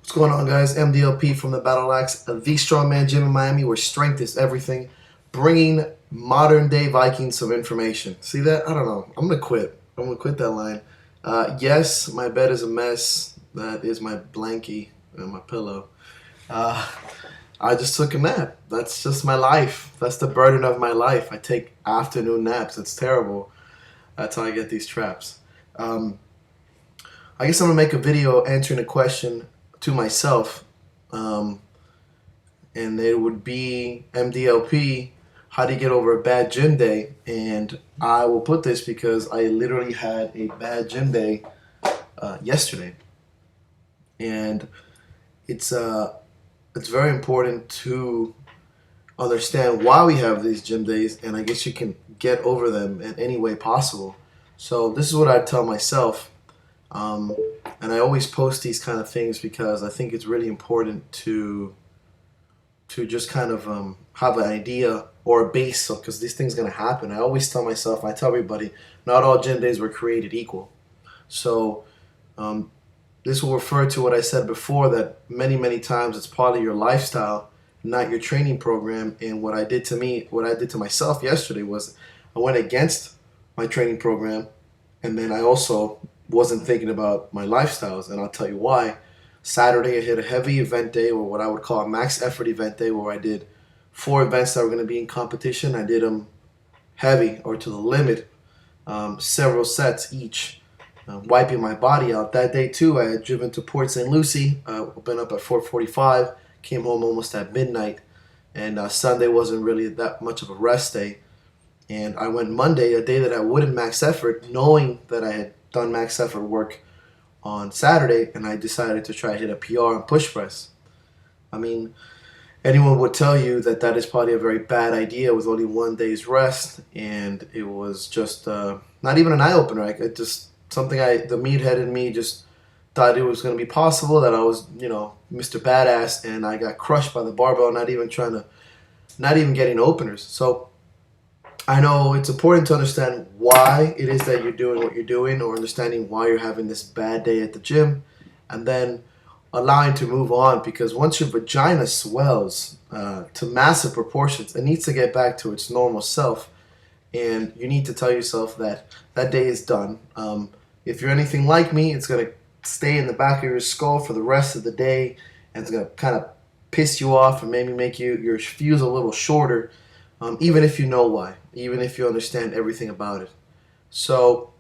What's going on, guys? MDLP from the Battle Axe, the strongman gym in Miami, where strength is everything, bringing modern day Vikings some information. See that? I don't know. I'm gonna quit. I'm gonna quit that line. Yes, my bed is a mess. That is my blankie and my pillow. Uh, I just took a nap. That's just my life. That's the burden of my life. I take afternoon naps. It's terrible. That's how I get these traps. Um, I guess I'm gonna make a video answering a question to myself, um, and it would be MDLP. How do you get over a bad gym day? And I will put this because I literally had a bad gym day yesterday, and it's very important to understand why we have these gym days, and I guess you can get over them in any way possible. So this is what I tell myself. Um, and I always post these kind of things because I think it's really important to just kind of have an idea or a base, because these things are going to happen. I always tell myself, I tell everybody, not all gym days were created equal. So um, this will refer to what I said before, that many times it's part of your lifestyle, not your training program. And what I did to myself yesterday was I went against my training program, and then I also wasn't thinking about my lifestyles, and I'll tell you why. Saturday I hit a heavy event day, or what I would call a max effort event day, where I did 4 events that were going to be in competition. I did them heavy or to the limit, several sets each, wiping my body out. That day too, I had driven to Port St. Lucie, been up at 4:45, came home almost at midnight, and Sunday wasn't really that much of a rest day. And I went Monday, a day that I wouldn't max effort, knowing that I had done max effort work on Saturday, and I decided to try to hit a PR on push press. I mean, anyone would tell you that that is probably a very bad idea with only 1 day's rest, and it was just not even an eye opener. It just something the meathead in me just thought it was going to be possible, that I was, Mr. Badass, and I got crushed by the barbell, not even getting openers. So I know it's important to understand why it is that you're doing what you're doing, or understanding why you're having this bad day at the gym, and then allowing to move on, because once your vagina swells to massive proportions, it needs to get back to its normal self, and you need to tell yourself that that day is done. If you're anything like me, it's going to stay in the back of your skull for the rest of the day, and it's going to kind of piss you off and maybe make your fuse a little shorter. Even if you know why, even if you understand everything about it. So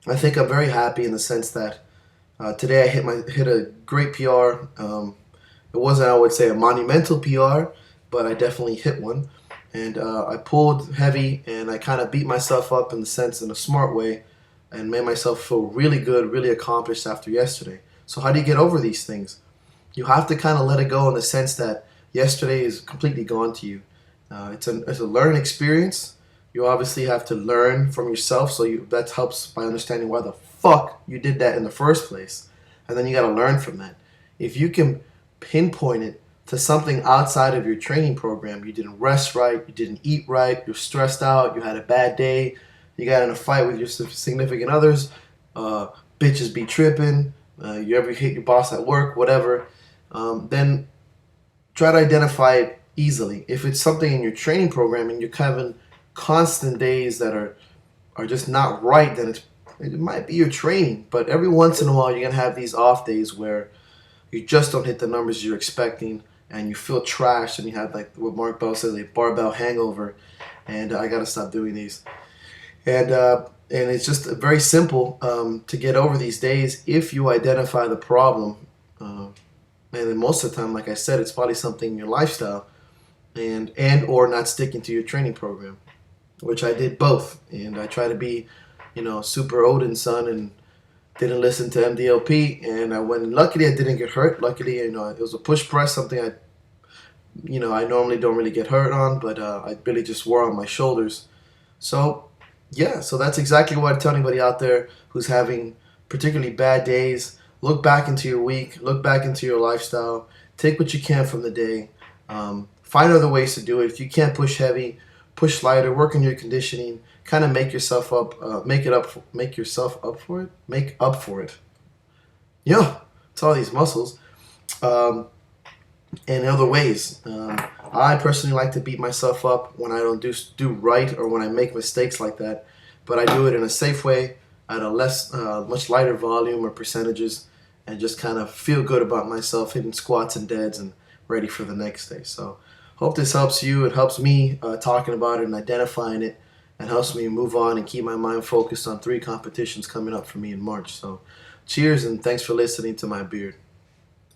I think I'm very happy in the sense that today I hit a great PR. It wasn't, I would say, a monumental PR, but I definitely hit one. And I pulled heavy, and I kind of beat myself up in a smart way, and made myself feel really good, really accomplished after yesterday. So how do you get over these things? You have to kind of let it go, in the sense that yesterday is completely gone to you. It's a learning experience. You obviously have to learn from yourself, so that helps by understanding why the fuck you did that in the first place, and then you got to learn from that. If you can pinpoint it to something outside of your training program, you didn't rest right, you didn't eat right, you're stressed out, you had a bad day, you got in a fight with your significant others, bitches be tripping, you ever hit your boss at work, whatever, then try to identify it easily. If it's something in your training program and you're having constant days that are just not right, then it might be your training. But every once in a while, you're going to have these off days where you just don't hit the numbers you're expecting, and you feel trashed, and you have, like what Mark Bell says, a barbell hangover, and I got to stop doing these. And it's just very simple to get over these days if you identify the problem. And then most of the time, like I said, it's probably something in your lifestyle, and or not sticking to your training program, which I did both. And I try to be, super Odin son, and didn't listen to MDLP, and I went. Luckily, I didn't get hurt. Luckily, it was a push press, something I normally don't really get hurt on, but I really just wore on my shoulders. So yeah, so that's exactly what I tell anybody out there who's having particularly bad days. Look back into your week, look back into your lifestyle, take what you can from the day. Find other ways to do it. If you can't push heavy, push lighter, work on your conditioning, kind of make yourself up, make up for it. Yeah, it's all these muscles. um, in other ways. I personally like to beat myself up when I don't do right or when I make mistakes like that, but I do it in a safe way at a much lighter volume or percentages, and just kind of feel good about myself hitting squats and deads and ready for the next day. So hope this helps you. It helps me talking about it and identifying it, and helps me move on and keep my mind focused on 3 competitions coming up for me in March. So cheers, and thanks for listening to my beard.